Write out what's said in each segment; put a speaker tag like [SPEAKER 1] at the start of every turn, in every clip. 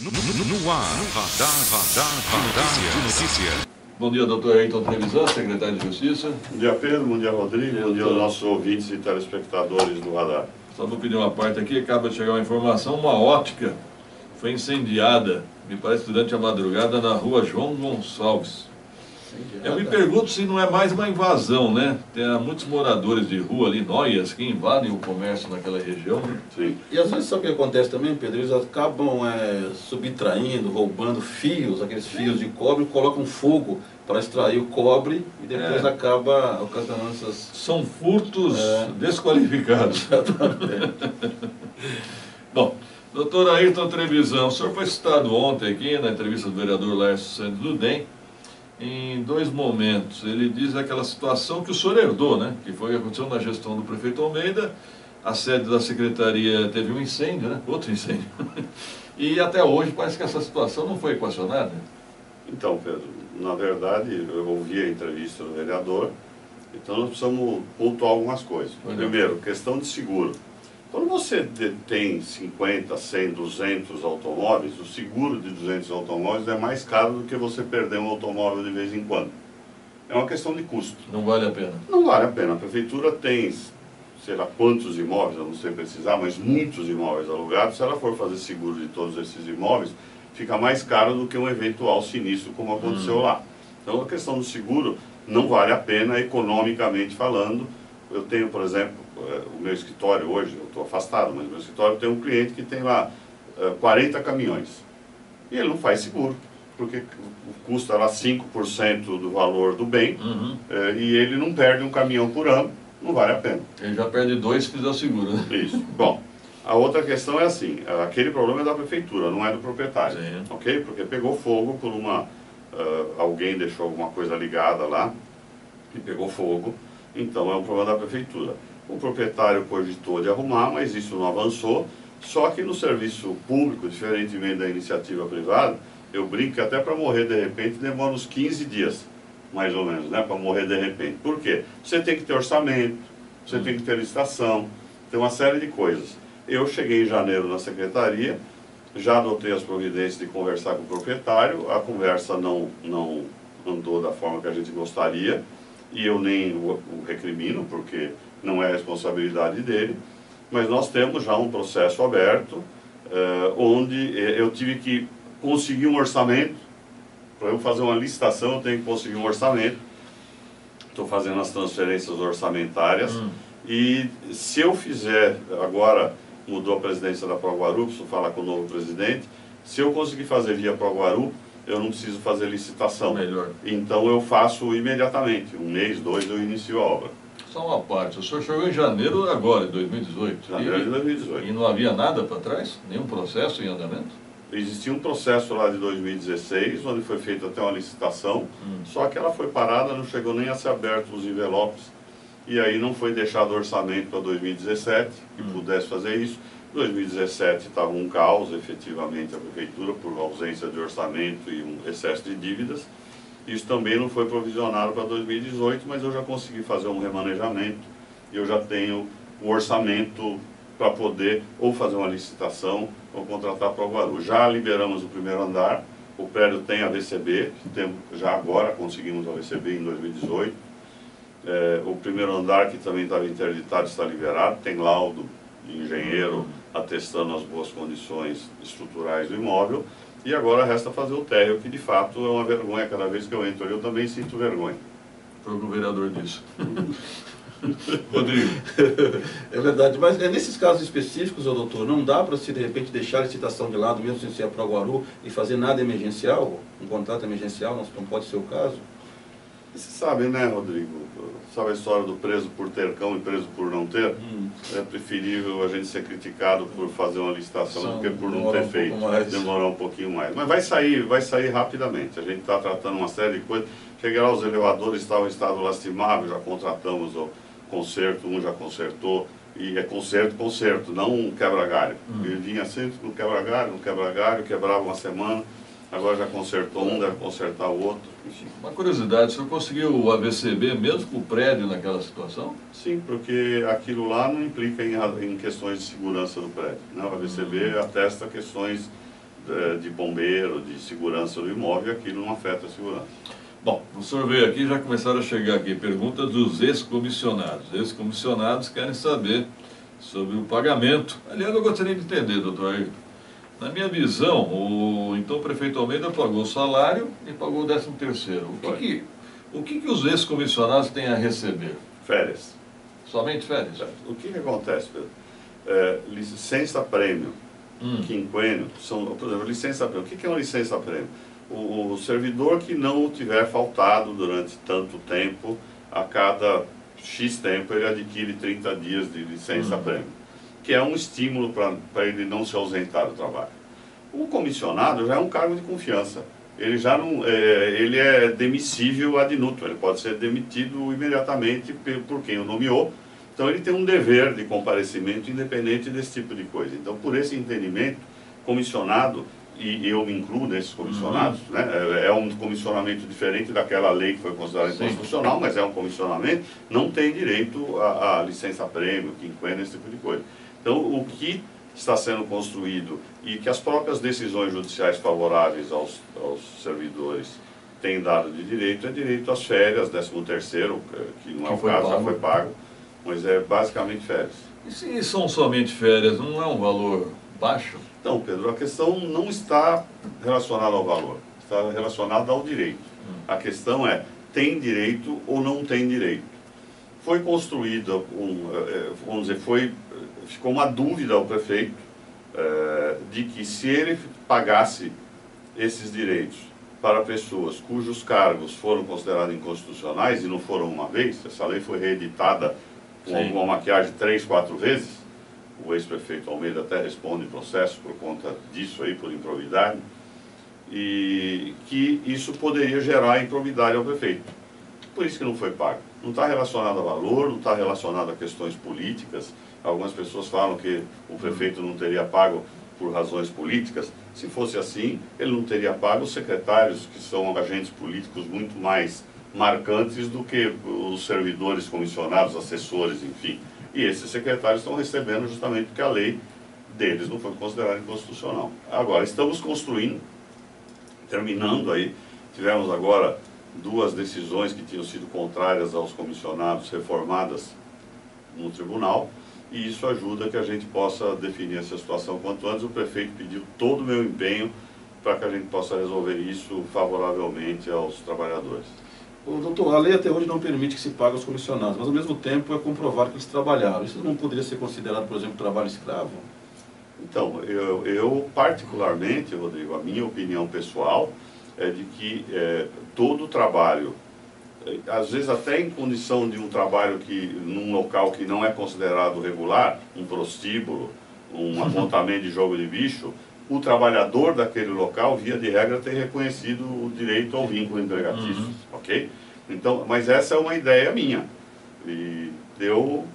[SPEAKER 1] No ar, Radar de Notícia.
[SPEAKER 2] Bom dia, doutor Ayrton Trevisan, secretário de Justiça.
[SPEAKER 3] Bom dia, Pedro. Bom dia, Rodrigo. Bom dia aos nossos ouvintes e telespectadores do Radar.
[SPEAKER 2] Só vou pedir uma parte aqui, acaba de chegar uma informação, uma ótica foi incendiada, me parece durante a madrugada, na rua João Gonçalves. Eu me pergunto se não é mais uma invasão, né? Tem muitos moradores de rua ali, noias, que invadem o comércio naquela região. Né?
[SPEAKER 3] Sim.
[SPEAKER 4] E às vezes sabe o que acontece também, Pedro? Eles acabam subtraindo, roubando fios, aqueles fios de cobre, colocam fogo para extrair o cobre e depois acaba ocasionando essas...
[SPEAKER 2] São furtos desqualificados. Bom, doutor Ayrton Trevisan, o senhor foi citado ontem aqui na entrevista do vereador Laércio Santos do DEM, em dois momentos. Ele diz aquela situação que o senhor herdou, né? Que foi aconteceu na gestão do prefeito Almeida, a sede da secretaria teve um incêndio, né? Outro incêndio. E até hoje parece que essa situação não foi equacionada.
[SPEAKER 3] Então, Pedro, na verdade, eu ouvi a entrevista do vereador, então nós precisamos pontuar algumas coisas. Primeiro, questão de seguro. Quando você tem 50, 100, 200 automóveis, o seguro de 200 automóveis é mais caro do que você perder um automóvel de vez em quando. É uma questão de custo.
[SPEAKER 2] Não vale a pena.
[SPEAKER 3] Não vale a pena. A prefeitura tem, sei lá quantos imóveis, eu não sei precisar, mas muitos imóveis alugados. Se ela for fazer seguro de todos esses imóveis, fica mais caro do que um eventual sinistro como aconteceu lá. Então a questão do seguro não vale a pena economicamente falando. Eu tenho, por exemplo, o meu escritório hoje, eu estou afastado, mas o meu escritório tem um cliente que tem lá 40 caminhões. E ele não faz seguro, porque custa lá 5% do valor do bem, e ele não perde um caminhão por ano, não vale a pena.
[SPEAKER 2] Ele já perde dois se fizer o seguro, né?
[SPEAKER 3] Isso. Bom, a outra questão é assim, aquele problema é da prefeitura, não é do proprietário.
[SPEAKER 2] Sim.
[SPEAKER 3] Ok? Porque pegou fogo por alguém deixou alguma coisa ligada lá, e pegou fogo. Então é um problema da prefeitura. O proprietário cogitou de arrumar, mas isso não avançou. Só que no serviço público, diferentemente da iniciativa privada, eu brinco que até para morrer de repente demora uns 15 dias, mais ou menos, né? Para morrer de repente. Por quê? Você tem que ter orçamento, você tem que ter licitação, tem uma série de coisas. Eu cheguei em janeiro na secretaria, já adotei as providências de conversar com o proprietário, a conversa não andou da forma que a gente gostaria, e eu nem o recrimino, porque não é responsabilidade dele, mas nós temos já um processo aberto, onde eu tive que conseguir um orçamento. Para eu fazer uma licitação, eu tenho que conseguir um orçamento. Estou fazendo as transferências orçamentárias, e se eu fizer, agora mudou a presidência da Proguaru, preciso falar com o novo presidente, se eu conseguir fazer via Proguaru, eu não preciso fazer licitação.
[SPEAKER 2] Melhor.
[SPEAKER 3] Então eu faço imediatamente, um mês, dois, eu inicio a obra.
[SPEAKER 2] Só uma parte, o senhor chegou em janeiro agora, de 2018.
[SPEAKER 3] Janeiro de 2018.
[SPEAKER 2] E não havia nada para trás? Nenhum processo em andamento?
[SPEAKER 3] Existia um processo lá de 2016, onde foi feita até uma licitação, só que ela foi parada, não chegou nem a ser aberto os envelopes, e aí não foi deixado orçamento para 2017, que pudesse fazer isso. 2017 estava um caos, efetivamente, a prefeitura, por ausência de orçamento e um excesso de dívidas. Isso também não foi provisionado para 2018, mas eu já consegui fazer um remanejamento, e eu já tenho o orçamento para poder ou fazer uma licitação ou contratar para o Proguaru. Já liberamos o primeiro andar, o prédio tem AVCB, já agora conseguimos a AVCB em 2018. O primeiro andar, que também estava interditado, está liberado, tem laudo de engenheiro atestando as boas condições estruturais do imóvel, e agora resta fazer o térreo, que de fato é uma vergonha. Cada vez que eu entro ali, eu também sinto vergonha.
[SPEAKER 2] Foi o que o vereador disse. Rodrigo.
[SPEAKER 4] É verdade, mas nesses casos específicos, doutor, não dá para se de repente deixar a licitação de lado, mesmo sem ser a Proguaru, e fazer nada emergencial, um contrato emergencial, não pode ser o caso?
[SPEAKER 3] Você sabe, né, Rodrigo? Sabe a história do preso por ter cão e preso por não ter? É preferível a gente ser criticado por fazer uma licitação do que por não ter feito. Demorar um pouquinho mais. Mas vai sair rapidamente. A gente está tratando uma série de coisas. Cheguei lá, os elevadores estavam em estado lastimável, já contratamos o conserto, um já consertou. E é conserto, não um quebra-galho. Ele vinha sempre no quebra-galho, quebrava uma semana. Agora já consertou um, deve consertar o outro. Enfim.
[SPEAKER 2] Uma curiosidade, o senhor conseguiu o AVCB mesmo com o prédio naquela situação?
[SPEAKER 3] Sim, porque aquilo lá não implica em questões de segurança do prédio, né? O AVCB atesta questões de bombeiro, de segurança do imóvel, e aquilo não afeta a segurança.
[SPEAKER 2] Bom, o senhor veio aqui, já começaram a chegar aqui perguntas dos ex-comissionados. Ex-comissionados querem saber sobre o pagamento. Aliás, eu gostaria de entender, doutor Ayrton. Na minha visão, o então prefeito Almeida pagou o salário e pagou o 13º. O que os ex-comissionados têm a receber?
[SPEAKER 3] Férias.
[SPEAKER 2] Somente férias?
[SPEAKER 3] O que acontece, Pedro? Licença-prêmio, quinquênio, por exemplo, licença-prêmio. O que é uma licença-prêmio? O servidor que não tiver faltado durante tanto tempo, a cada X tempo ele adquire 30 dias de licença-prêmio, que é um estímulo para ele não se ausentar do trabalho. O comissionado já é um cargo de confiança. Ele já não, ele é demissível ad nutum, ele pode ser demitido imediatamente por quem o nomeou. Então ele tem um dever de comparecimento independente desse tipo de coisa. Então, por esse entendimento, comissionado, e eu me incluo nesses comissionados, né, é um comissionamento diferente daquela lei que foi considerada inconstitucional, mas é um comissionamento, não tem direito a licença-prêmio, quinquênio, esse tipo de coisa. Então, o que está sendo construído e que as próprias decisões judiciais favoráveis aos servidores têm dado de direito, é direito às férias, 13º, que não é o caso, já foi pago, mas é basicamente férias.
[SPEAKER 2] E se são somente férias, não é um valor baixo?
[SPEAKER 3] Então, Pedro, a questão não está relacionada ao valor, está relacionada ao direito. A questão é, tem direito ou não tem direito? Foi construída, vamos dizer, ficou uma dúvida ao prefeito de que se ele pagasse esses direitos para pessoas cujos cargos foram considerados inconstitucionais, e não foram uma vez, essa lei foi reeditada com alguma maquiagem 3, 4 vezes, o ex-prefeito Almeida até responde processo por conta disso aí, por improbidade, e que isso poderia gerar improbidade ao prefeito. Por isso que não foi pago. Não está relacionado a valor, não está relacionado a questões políticas. Algumas pessoas falam que o prefeito não teria pago por razões políticas. Se fosse assim, ele não teria pago os secretários, que são agentes políticos muito mais marcantes do que os servidores comissionados, assessores, enfim. E esses secretários estão recebendo justamente porque a lei deles não foi considerada inconstitucional. Agora, estamos construindo, terminando aí, tivemos agora 2 decisões que tinham sido contrárias aos comissionados reformadas no tribunal, e isso ajuda que a gente possa definir essa situação quanto antes. O prefeito pediu todo o meu empenho para que a gente possa resolver isso favoravelmente aos trabalhadores.
[SPEAKER 4] Doutor, a lei até hoje não permite que se pague aos comissionados, mas ao mesmo tempo é comprovado que eles trabalharam. Isso não poderia ser considerado, por exemplo, trabalho escravo?
[SPEAKER 3] Então, eu particularmente, Rodrigo, a minha opinião pessoal é de que todo trabalho, às vezes até em condição de um trabalho num local que não é considerado regular, um prostíbulo, um apontamento de jogo de bicho, o trabalhador daquele local, via de regra, tem reconhecido o direito ao vínculo empregatício, ok? Então, mas essa é uma ideia minha, e eu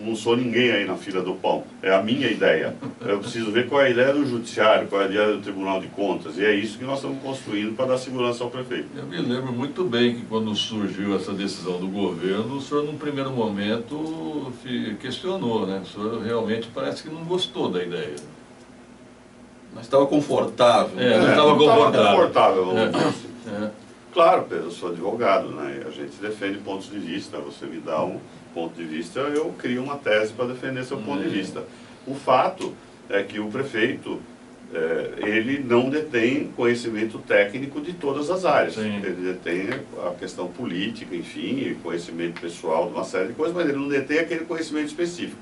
[SPEAKER 3] não sou ninguém aí na fila do pão, é a minha ideia. Eu preciso ver qual é a ideia do judiciário, qual é a ideia do Tribunal de Contas, e é isso que nós estamos construindo para dar segurança ao prefeito.
[SPEAKER 2] Eu me lembro muito bem que quando surgiu essa decisão do governo, o senhor num primeiro momento questionou, né? O senhor realmente parece que não gostou da ideia.
[SPEAKER 4] Mas estava confortável.
[SPEAKER 2] Não estava confortável.
[SPEAKER 3] Vamos dizer assim. Claro, Pedro, eu sou advogado, né? A gente defende pontos de vista, você me dá um ponto de vista, eu crio uma tese para defender seu ponto de vista. O fato é que o prefeito, ele não detém conhecimento técnico de todas as áreas.
[SPEAKER 2] Sim.
[SPEAKER 3] Ele detém a questão política, enfim, conhecimento pessoal de uma série de coisas, mas ele não detém aquele conhecimento específico.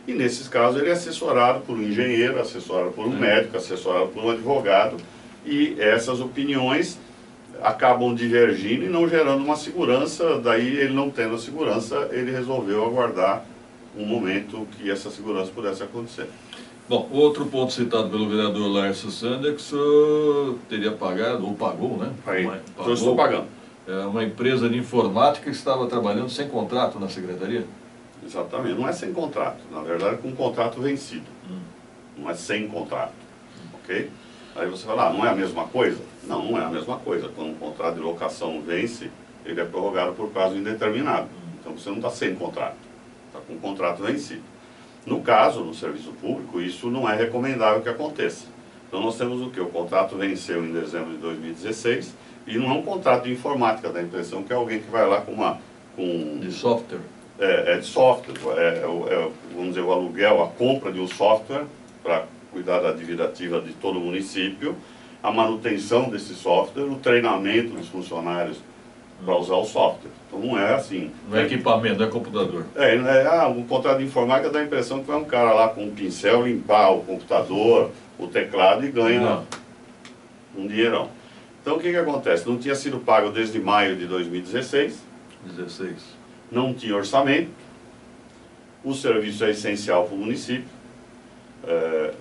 [SPEAKER 3] E nesses casos ele é assessorado por um engenheiro, assessorado por um médico, assessorado por um advogado, e essas opiniões acabam divergindo e não gerando uma segurança. Daí, ele não tendo a segurança, ele resolveu aguardar um momento que essa segurança pudesse acontecer.
[SPEAKER 2] Bom, outro ponto citado pelo vereador Laércio Sander é que o senhor teria pagado, ou pagou, né?
[SPEAKER 3] Eu estou pagando.
[SPEAKER 2] Uma empresa de informática que estava trabalhando sem contrato na secretaria?
[SPEAKER 3] Exatamente, não é sem contrato, na verdade é com um contrato vencido, não é sem contrato, ok? Aí você fala, não é a mesma coisa? Não, não é a mesma coisa. Quando um contrato de locação vence, ele é prorrogado por prazo indeterminado, então você não está sem contrato, está com um contrato vencido. No caso, no serviço público, isso não é recomendável que aconteça. Então nós temos o que? O contrato venceu em dezembro de 2016 e não é um contrato de informática da impressão, que é alguém que vai lá
[SPEAKER 2] De software.
[SPEAKER 3] É de software, vamos dizer, o aluguel, a compra de um software para cuidar da atividade ativa de todo o município, a manutenção desse software, o treinamento dos funcionários para usar o software. Então não é assim.
[SPEAKER 2] Não é equipamento, não é computador.
[SPEAKER 3] Um contrato de informática dá a impressão que vai um cara lá com um pincel limpar o computador, o teclado e ganha um dinheirão. Então o que acontece? Não tinha sido pago desde maio de 2016. Não tinha orçamento. O serviço é essencial para o município.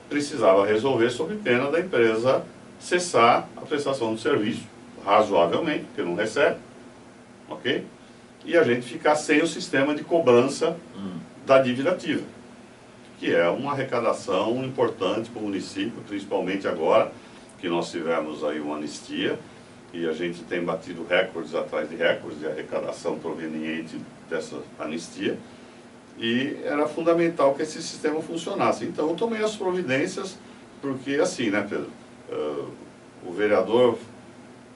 [SPEAKER 3] Precisava resolver sob pena da empresa cessar a prestação do serviço, razoavelmente, porque não recebe. Ok? E a gente ficar sem o sistema de cobrança da dívida ativa, que é uma arrecadação importante para o município, principalmente agora que nós tivemos aí uma anistia e a gente tem batido recordes atrás de recordes de arrecadação proveniente dessa anistia, e era fundamental que esse sistema funcionasse. Então eu tomei as providências, porque assim, né, Pedro, o vereador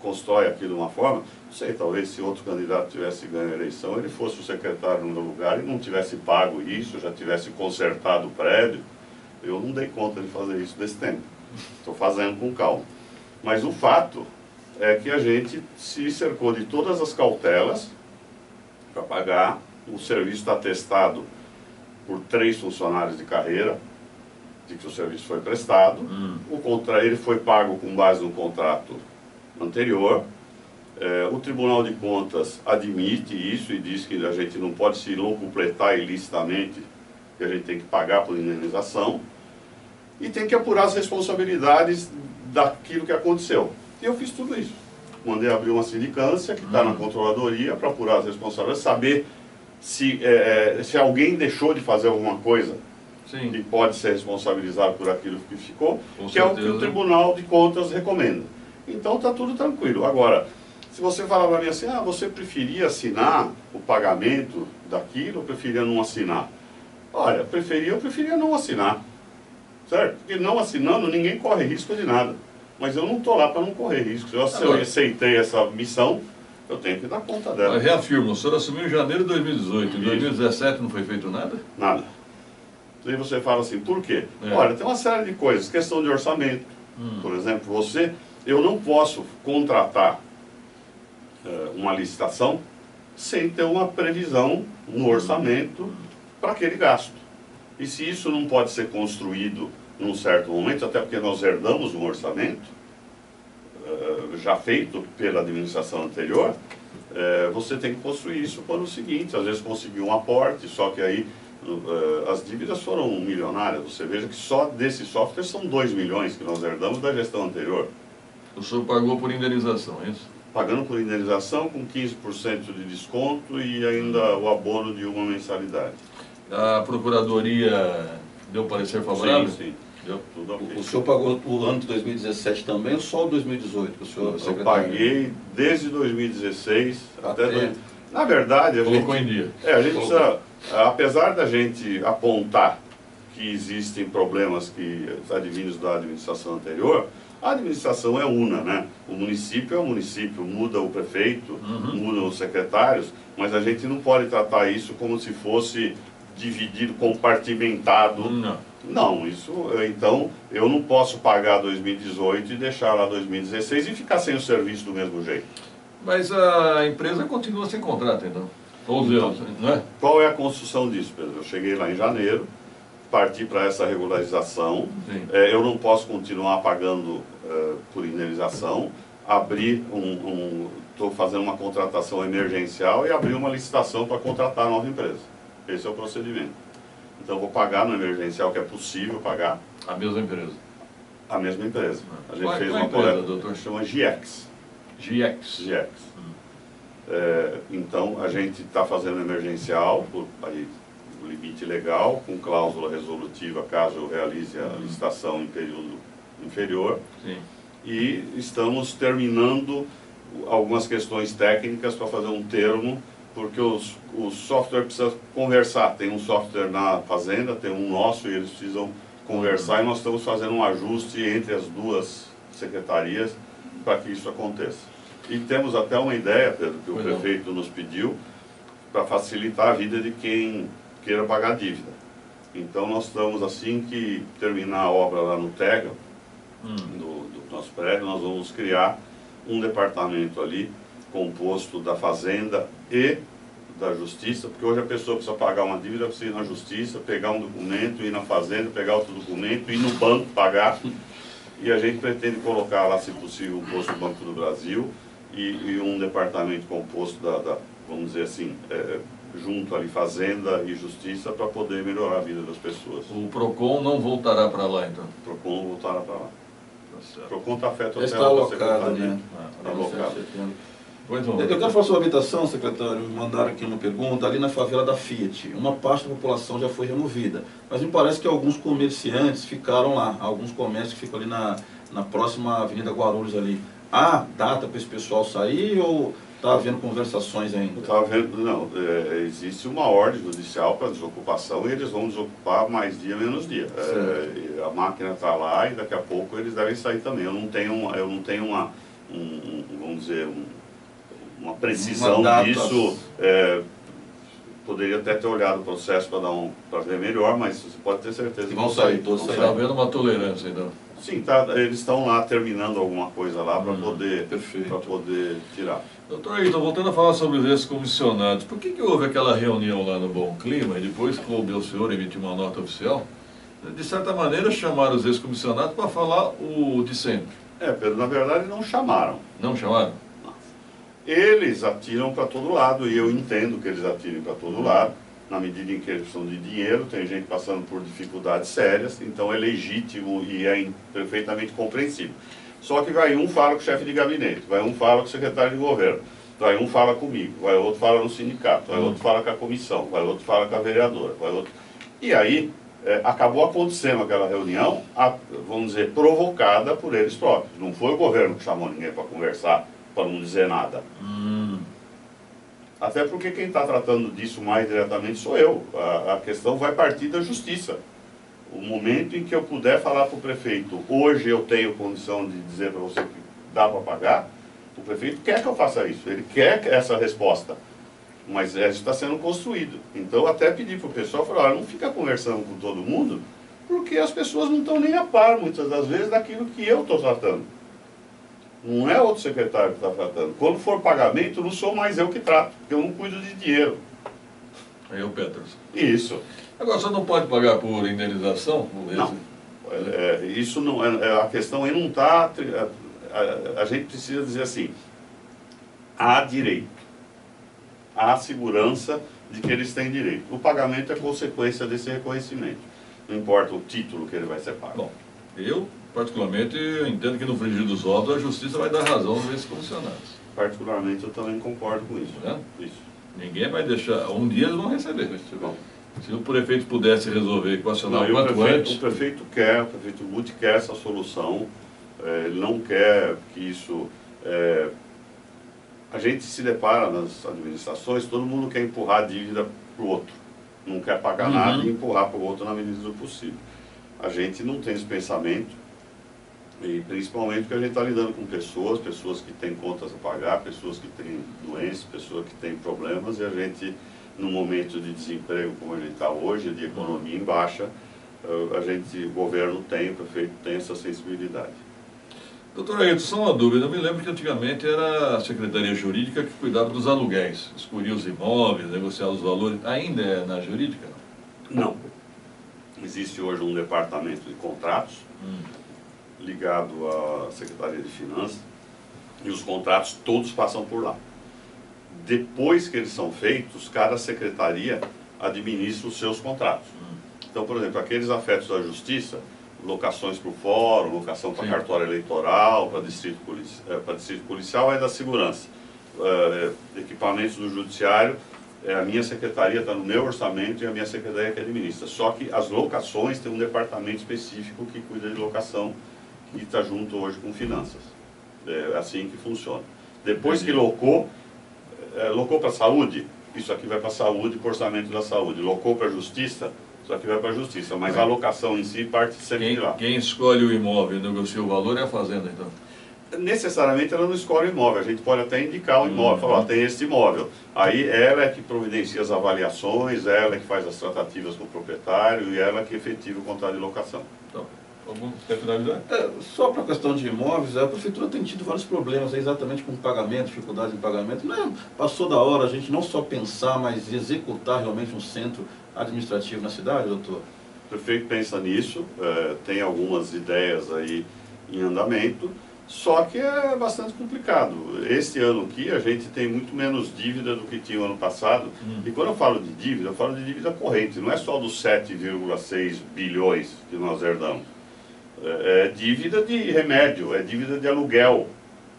[SPEAKER 3] constrói aquilo de uma forma, não sei, talvez se outro candidato tivesse ganho a eleição, ele fosse o secretário no lugar e não tivesse pago isso, já tivesse consertado o prédio. Eu não dei conta de fazer isso desse tempo. Estou fazendo com calma. Mas o fato é que a gente se cercou de todas as cautelas para pagar. O serviço está atestado por 3 funcionários de carreira, de que o serviço foi prestado. Ele foi pago com base no contrato anterior. O Tribunal de Contas admite isso e diz que a gente não pode se locupletar ilicitamente, que a gente tem que pagar por indenização e tem que apurar as responsabilidades daquilo que aconteceu. E eu fiz tudo isso. Mandei abrir uma sindicância que está na controladoria para apurar as responsabilidades, saber se alguém deixou de fazer alguma coisa.
[SPEAKER 2] Sim.
[SPEAKER 3] E pode ser responsabilizado por aquilo que ficou,
[SPEAKER 2] Com
[SPEAKER 3] que é o
[SPEAKER 2] certeza.
[SPEAKER 3] que o Tribunal de Contas recomenda. Então está tudo tranquilo. Agora, se você falar para mim assim, você preferia assinar o pagamento daquilo ou preferia não assinar? Olha, eu preferia não assinar. Certo? Porque não assinando, ninguém corre risco de nada. Mas eu não estou lá para não correr risco. Se eu aceitei essa missão, eu tenho que dar conta dela.
[SPEAKER 2] Eu reafirmo, o senhor assumiu em janeiro de 2018. Em 2017 não foi feito nada?
[SPEAKER 3] Nada. Aí você fala assim, por quê? Olha, tem uma série de coisas. Questão de orçamento. Por exemplo, eu não posso contratar uma licitação sem ter uma previsão no orçamento para aquele gasto. E se isso não pode ser construído num certo momento, até porque nós herdamos um orçamento já feito pela administração anterior, você tem que construir isso para o seguinte, às vezes conseguir um aporte, só que aí as dívidas foram milionárias. Você veja que só desse software são 2 milhões que nós herdamos da gestão anterior.
[SPEAKER 2] O senhor pagou por indenização, é isso?
[SPEAKER 3] Pagando por indenização com 15% de desconto e ainda o abono de uma mensalidade.
[SPEAKER 2] A Procuradoria deu parecer favorável?
[SPEAKER 3] Sim. Deu tudo ok.
[SPEAKER 4] O senhor pagou o ano de 2017 também ou só o 2018? Que o senhor,
[SPEAKER 3] Eu paguei desde 2016 até... Na verdade, a
[SPEAKER 2] Colocou
[SPEAKER 3] gente...
[SPEAKER 2] em dia.
[SPEAKER 3] A gente precisa... Apesar da gente apontar que existem problemas que advindos da administração anterior, a administração é una, né? O município é o município, muda o prefeito, mudam os secretários, mas a gente não pode tratar isso como se fosse dividido, compartimentado. Não, então eu não posso pagar 2018 e deixar lá 2016 e ficar sem o serviço do mesmo jeito.
[SPEAKER 2] Mas a empresa continua sem contrato, então? Ou Deus, não é?
[SPEAKER 3] Qual é a construção disso, Pedro? Eu cheguei lá em janeiro, parti para essa regularização. Eu não posso continuar pagando por indenização, estou fazendo uma contratação emergencial e abrir uma licitação para contratar a nova empresa. Esse é o procedimento. Então eu vou pagar no emergencial, que é possível pagar.
[SPEAKER 2] A mesma empresa?
[SPEAKER 3] A mesma empresa. A gente fez
[SPEAKER 2] qual
[SPEAKER 3] uma
[SPEAKER 2] empresa,
[SPEAKER 3] coleta,
[SPEAKER 2] doutor?
[SPEAKER 3] chama GX.
[SPEAKER 2] GX.
[SPEAKER 3] Então a gente está fazendo emergencial, o limite legal, com cláusula resolutiva caso eu realize a licitação em período inferior.
[SPEAKER 2] Sim.
[SPEAKER 3] E estamos terminando algumas questões técnicas para fazer um termo, porque o software precisa conversar. Tem um software na fazenda, tem um nosso, e eles precisam conversar e nós estamos fazendo um ajuste entre as duas secretarias para que isso aconteça. E temos até uma ideia, Pedro, que o prefeito nos pediu para facilitar a vida de quem queira pagar a dívida. Então nós estamos, assim que terminar a obra lá no Tega, do nosso prédio, nós vamos criar um departamento ali composto da Fazenda e da Justiça, porque hoje a pessoa precisa pagar uma dívida, precisa ir na Justiça, pegar um documento, ir na Fazenda, pegar outro documento, ir no banco, pagar. E a gente pretende colocar lá, se possível, um posto do Banco do Brasil e um departamento composto vamos dizer assim, junto ali Fazenda e Justiça, para poder melhorar a vida das pessoas.
[SPEAKER 2] O PROCON não voltará para lá, então?
[SPEAKER 3] O PROCON não voltará para lá.
[SPEAKER 2] Tá certo.
[SPEAKER 3] O PROCON está afeto até
[SPEAKER 4] Está
[SPEAKER 3] a
[SPEAKER 4] alocado,
[SPEAKER 3] secretaria.
[SPEAKER 4] né?
[SPEAKER 3] Está alocado.
[SPEAKER 2] Pois não.
[SPEAKER 4] Eu quero falar sobre habitação, secretário. Me mandaram aqui uma pergunta. Ali na favela da Fiat, uma parte da população já foi removida. Mas me parece que alguns comerciantes ficaram lá. Alguns comércios que ficam ali na próxima Avenida Guarulhos ali. Há data para esse pessoal sair ou está havendo conversações ainda?
[SPEAKER 3] Está havendo, não. Existe uma ordem judicial para desocupação e eles vão desocupar mais dia, menos dia. A máquina está lá e daqui a pouco eles devem sair também. Eu não tenho vamos dizer, uma precisão disso. Poderia até ter olhado o processo para ver melhor, mas você pode ter certeza que
[SPEAKER 4] vão sair todos.
[SPEAKER 2] Está havendo uma tolerância, então?
[SPEAKER 3] Sim, eles estão lá terminando alguma coisa lá para poder tirar.
[SPEAKER 2] Doutor Ayrton, voltando a falar sobre os ex-comissionados, por que houve aquela reunião lá no Bom Clima e depois coube ao senhor emitir uma nota oficial? De certa maneira chamaram os ex-comissionados para falar o de sempre.
[SPEAKER 3] Pedro, na verdade não chamaram.
[SPEAKER 2] Não chamaram?
[SPEAKER 3] Eles atiram para todo lado, e eu entendo que eles atirem para todo lado, na medida em que eles precisam de dinheiro, tem gente passando por dificuldades sérias, então é legítimo e é perfeitamente compreensível. Só que vai um fala com o chefe de gabinete, vai um fala com o secretário de governo, vai um fala comigo, vai outro fala no sindicato, vai outro fala com a comissão, vai outro fala com a vereadora, vai outro... E aí, acabou acontecendo aquela reunião, vamos dizer, provocada por eles próprios. Não foi o governo que chamou ninguém para conversar, para não dizer nada. Até porque quem está tratando disso mais diretamente sou eu. A questão vai partir da justiça. O momento em que eu puder falar para o prefeito, hoje eu tenho condição de dizer para você que dá para pagar, o prefeito quer que eu faça isso, ele quer essa resposta. Mas isso está sendo construído. Então até pedi para o pessoal, falar, olha, não fica conversando com todo mundo, porque as pessoas não estão nem a par, muitas das vezes, daquilo que eu estou tratando. Não é outro secretário que está tratando. Quando for pagamento, não sou mais eu que trato, porque eu não cuido de dinheiro.
[SPEAKER 2] Aí é o Petros.
[SPEAKER 3] Isso.
[SPEAKER 2] Agora, você não pode pagar por indenização?
[SPEAKER 3] Não. Isso não a questão aí não está... A gente precisa dizer assim, há direito. Há segurança de que eles têm direito. O pagamento é consequência desse reconhecimento. Não importa o título que ele vai ser pago.
[SPEAKER 2] Bom, eu... particularmente, eu entendo que no frigir dos ovos a justiça vai dar razão aos ex-comissionados.
[SPEAKER 3] Particularmente, eu também concordo com isso. Isso.
[SPEAKER 2] Ninguém vai deixar... Um dia eles vão receber. Se o prefeito pudesse resolver e equacionar o quanto antes...
[SPEAKER 3] O prefeito Guti quer essa solução. Ele não quer que isso... A gente se depara nas administrações, todo mundo quer empurrar a dívida para o outro. Não quer pagar nada e empurrar para o outro na medida do possível. A gente não tem esse pensamento. E principalmente porque a gente está lidando com pessoas que têm contas a pagar, pessoas que têm doenças, pessoas que têm problemas, e a gente, num momento de desemprego como a gente está hoje, de economia em baixa, o governo tem, o prefeito tem essa sensibilidade.
[SPEAKER 2] Doutor Ayrton, só uma dúvida, eu me lembro que antigamente era a Secretaria Jurídica que cuidava dos aluguéis, escolhia os imóveis, negociava os valores, ainda é na jurídica?
[SPEAKER 3] Não. Existe hoje um departamento de contratos, ligado à Secretaria de Finanças, e os contratos todos passam por lá. Depois que eles são feitos, cada secretaria administra os seus contratos. Então, por exemplo, aqueles afetos da Justiça, locações para o fórum, locação para cartório eleitoral, para distrito policial, é da Segurança. Equipamentos do Judiciário, a minha secretaria está no meu orçamento e a minha secretaria que administra. Só que as locações tem um departamento específico que cuida de locação, que está junto hoje com finanças. É assim que funciona. Depois que locou para a saúde, isso aqui vai para a saúde, para o orçamento da saúde. Locou para a justiça, Só que vai para a justiça, mas a alocação em si parte sempre de lá.
[SPEAKER 2] Quem escolhe o imóvel e negocia o valor é a fazenda, então?
[SPEAKER 3] Necessariamente ela não escolhe o imóvel, a gente pode até indicar o imóvel, falar, tem este imóvel. Aí ela é que providencia as avaliações, ela é que faz as tratativas com o proprietário e ela é que efetiva o contrato de locação.
[SPEAKER 2] Então, quer finalizar?
[SPEAKER 4] Só para a questão de imóveis, a prefeitura tem tido vários problemas exatamente com pagamento, dificuldade em pagamento. Passou da hora a gente não só pensar, mas executar realmente um centro administrativo na cidade, doutor?
[SPEAKER 3] O prefeito pensa nisso, tem algumas ideias aí em andamento, só que é bastante complicado. Este ano aqui a gente tem muito menos dívida do que tinha o ano passado. E quando eu falo de dívida, eu falo de dívida corrente, não é só dos 7,6 bilhões que nós herdamos. É dívida de remédio, é dívida de aluguel.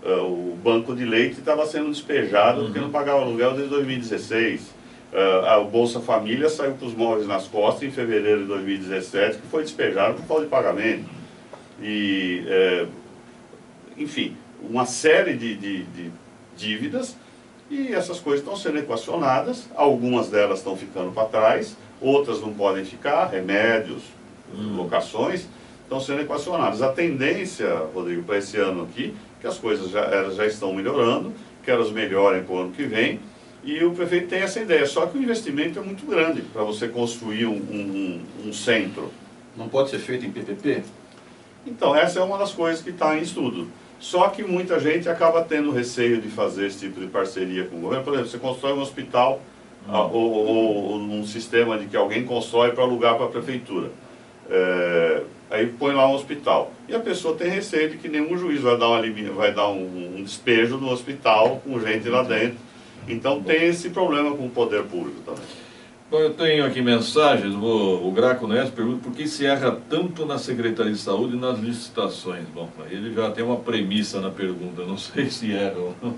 [SPEAKER 3] O banco de leite estava sendo despejado porque não pagava aluguel desde 2016. A Bolsa Família saiu com os móveis nas costas em fevereiro de 2017, que foi despejado por falta de pagamento. Enfim, uma série de dívidas, e essas coisas estão sendo equacionadas, algumas delas estão ficando para trás, outras não podem ficar, remédios, locações, estão sendo equacionadas. A tendência, Rodrigo, para esse ano aqui, que as coisas já estão melhorando, que elas melhorem para o ano que vem, e o prefeito tem essa ideia, só que o investimento é muito grande para você construir um centro.
[SPEAKER 4] Não pode ser feito em PPP?
[SPEAKER 3] Então, essa é uma das coisas que está em estudo. Só que muita gente acaba tendo receio de fazer esse tipo de parceria com o governo. Por exemplo, você constrói um hospital ou um sistema de que alguém constrói para alugar para a prefeitura. Aí põe lá um hospital. E a pessoa tem receio de que nenhum juiz vai dar um despejo no hospital com gente lá dentro. Então tem esse problema com o poder público também.
[SPEAKER 2] Bom, eu tenho aqui mensagens, o Graco Neto pergunta por que se erra tanto na Secretaria de Saúde e nas licitações. Bom, ele já tem uma premissa na pergunta, não sei se erra ou não.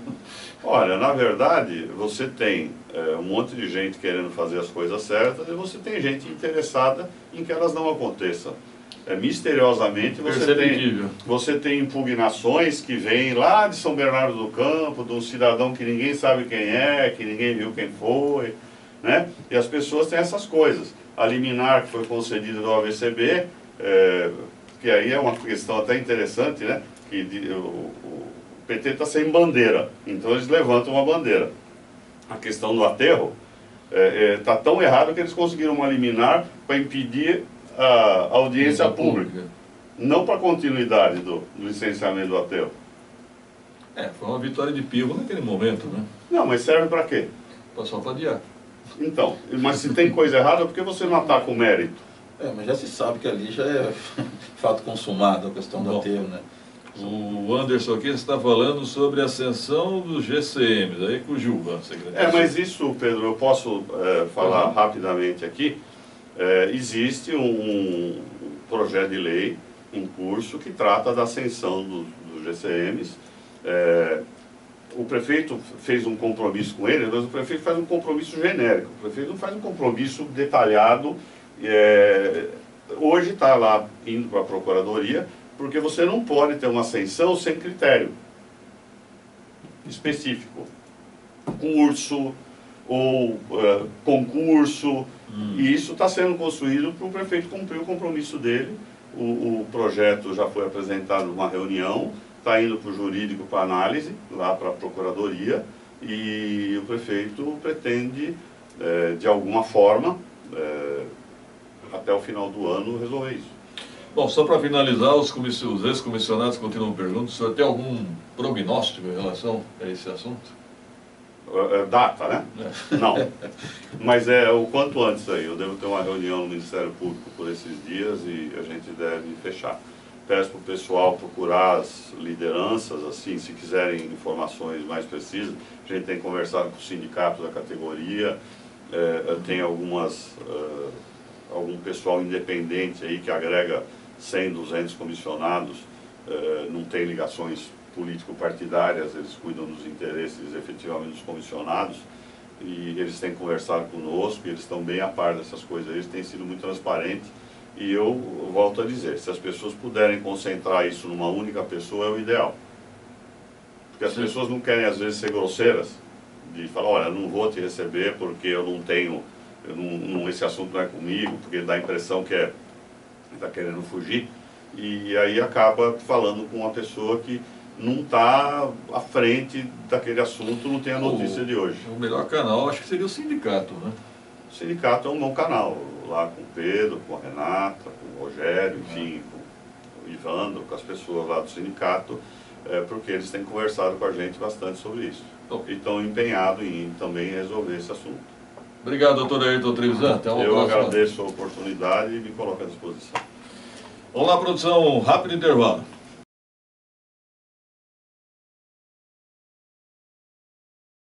[SPEAKER 3] Olha, na verdade, você tem um monte de gente querendo fazer as coisas certas e você tem gente interessada em que elas não aconteçam. Misteriosamente você tem impugnações que vêm lá de São Bernardo do Campo, de um cidadão que ninguém sabe quem é, que ninguém viu quem foi, né? E as pessoas têm essas coisas. A liminar que foi concedida do AVCB, que aí é uma questão até interessante, né? Que o PT está sem bandeira, então eles levantam uma bandeira. A questão do aterro está tão errado que eles conseguiram uma liminar para impedir a audiência pública, não para a continuidade do licenciamento do aterro.
[SPEAKER 2] Foi uma vitória de Pirro naquele momento, né?
[SPEAKER 3] Não, mas serve para quê?
[SPEAKER 2] Só para adiar.
[SPEAKER 3] Então, mas se tem coisa errada, por que você não ataca o mérito?
[SPEAKER 4] Mas já se sabe que ali já é fato consumado a questão do aterro, né?
[SPEAKER 2] O Anderson aqui está falando sobre a ascensão dos GCMs, aí com o Gilvan, secretário.
[SPEAKER 3] Mas isso, Pedro, eu posso falar rapidamente aqui. Existe um projeto de lei em curso que trata da ascensão dos GCMs. O prefeito fez um compromisso com ele, mas o prefeito faz um compromisso genérico. O prefeito não faz um compromisso detalhado. Hoje está lá indo para a Procuradoria, porque você não pode ter uma ascensão sem critério específico. Curso ou concurso. E isso está sendo construído para o prefeito cumprir o compromisso dele. O projeto já foi apresentado numa reunião, está indo para o jurídico para análise, lá para a Procuradoria, e o prefeito pretende, de alguma forma, até o final do ano, resolver isso.
[SPEAKER 2] Bom, só para finalizar, os ex-comissionados continuam perguntando, o senhor tem algum prognóstico em relação a esse assunto?
[SPEAKER 3] Data, né? Não. Mas o quanto antes aí. Eu devo ter uma reunião no Ministério Público por esses dias e a gente deve fechar. Peço para o pessoal procurar as lideranças, assim, se quiserem informações mais precisas. A gente tem conversado com os sindicatos da categoria, tem algum pessoal independente aí que agrega 100, 200 comissionados, não tem ligações político-partidárias, eles cuidam dos interesses efetivamente dos comissionados, e eles têm conversado conosco, e eles estão bem a par dessas coisas, eles têm sido muito transparentes, e eu volto a dizer, se as pessoas puderem concentrar isso numa única pessoa, é o ideal. Porque as pessoas não querem às vezes ser grosseiras, de falar, olha, não vou te receber porque eu não tenho esse assunto não é comigo, porque dá a impressão que está querendo fugir, e aí acaba falando com uma pessoa que não está à frente daquele assunto, não tem a notícia de hoje.
[SPEAKER 2] O melhor canal acho que seria o sindicato, né?
[SPEAKER 3] O sindicato é um bom canal, lá com o Pedro, com a Renata, com o Rogério, enfim, com o Ivandro, com as pessoas lá do sindicato, porque eles têm conversado com a gente bastante sobre isso. E estão empenhados em também resolver esse assunto.
[SPEAKER 2] Obrigado, doutor Ayrton Trevisan. Até uma
[SPEAKER 3] Eu
[SPEAKER 2] próxima.
[SPEAKER 3] agradeço a oportunidade e me coloco à disposição.
[SPEAKER 2] Vamos lá, produção, rápido intervalo.